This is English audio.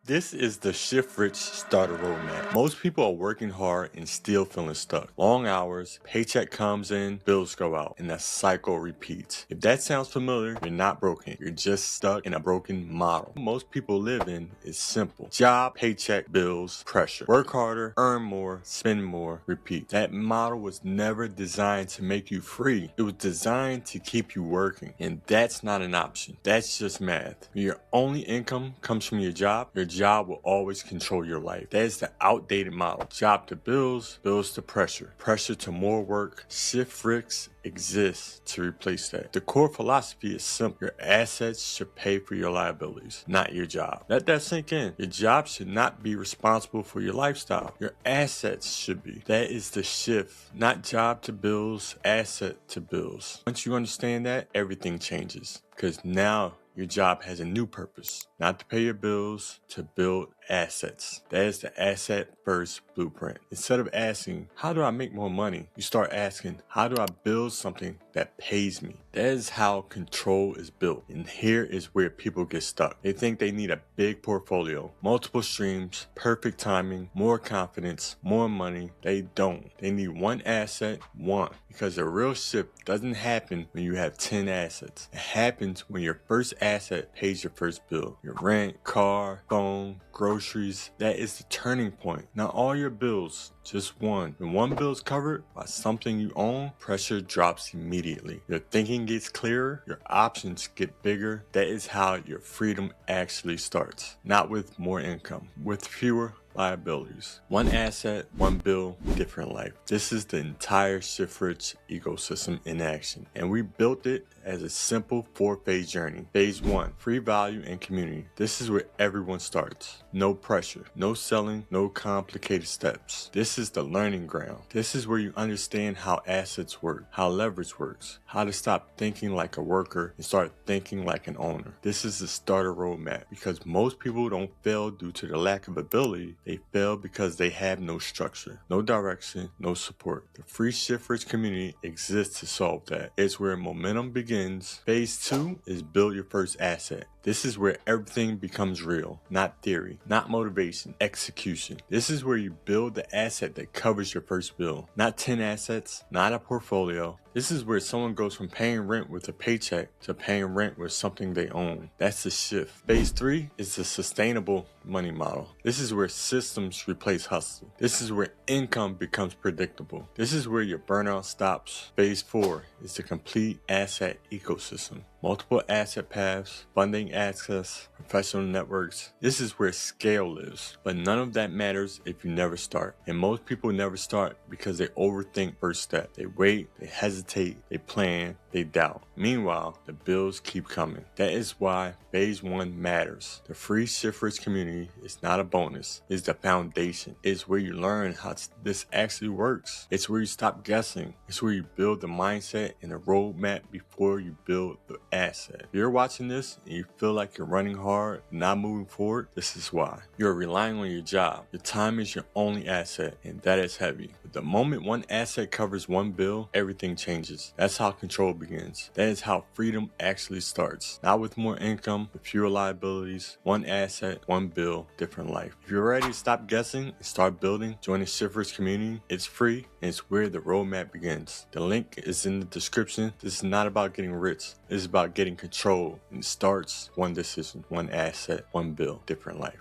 This is the ShiftRich starter roadmap. Most people are working hard and still feeling stuck. Long hours, paycheck comes in, bills go out, and the cycle repeats. If that sounds familiar, you're not broken. You're just stuck in a broken model. Most people live in is simple. Job, paycheck, bills, pressure. Work harder, earn more, spend more, repeat. That model was never designed to make you free. It was designed to keep you working, and that's not an option. That's just math. When your only income comes from your job will always control your life. That is the outdated model. Job to bills, bills to pressure, pressure to more work. ShiftRich exists to replace that. The core philosophy is simple. Your assets should pay for your liabilities, not your job. Let that sink in. Your job should not be responsible for your lifestyle. Your assets should be. That is the shift. Not job to bills, asset to bills. Once you understand that, everything changes. Because now your job has a new purpose, not to pay your bills, to build assets. That is the asset first blueprint. Instead of asking, how do I make more money? You start asking, how do I build something that pays me? That is how control is built. And here is where people get stuck. They think they need a big portfolio, multiple streams, perfect timing, more confidence, more money. They don't. They need one asset, one. Because the real shift doesn't happen when you have 10 assets. It happens when your first asset pays your first bill. Your rent, car, phone, groceries. That is the turning point. Not all your bills, just one. When one bill is covered by something you own, pressure drops immediately. Your thinking gets clearer, your options get bigger. That is how your freedom actually starts. Not with more income, with fewer liabilities. One asset, one bill, different life. This is the entire ShiftRich ecosystem in action, and we built it as a simple 4-phase journey. Phase 1, free value and community. This is where everyone starts. No pressure, no selling, no complicated steps. This is the learning ground. This is where you understand how assets work, how leverage works, how to stop thinking like a worker and start thinking like an owner. This is the starter roadmap because most people don't fail due to the lack of ability. They fail because they have no structure, no direction, no support. The free ShiftRich community exists to solve that. It's where momentum begins. Phase 2 is build your first asset. This is where everything becomes real, not theory, not motivation, execution. This is where you build the asset that covers your first bill, not 10 assets, not a portfolio. This is where someone goes from paying rent with a paycheck to paying rent with something they own. That's the shift. Phase 3 is the sustainable money model. This is where systems replace hustle. This is where income becomes predictable. This is where your burnout stops. Phase 4 is the complete asset ecosystem. Multiple asset paths, funding access, professional networks. This is where scale lives. But none of that matters if you never start. And most people never start because they overthink first step. They wait, they hesitate, they plan, they doubt. Meanwhile, the bills keep coming. That is why phase 1 matters. The free ShiftRich community is not a bonus. It's the foundation. It's where you learn how this actually works. It's where you stop guessing. It's where you build the mindset and the roadmap before you build the asset. If you're watching this and you feel like you're running hard, not moving forward, this is why. You're relying on your job. Your time is your only asset, and that is heavy. But the moment one asset covers one bill, everything changes. That's how control begins. That is how freedom actually starts. Not with more income, with fewer liabilities, one asset, one bill, different life. If you're ready to stop guessing and start building, join the ShiftRich community. It's free, and it's where the roadmap begins. The link is in the description. This is not about getting rich. It's about getting control, and it starts one decision, one asset, one bill, different life.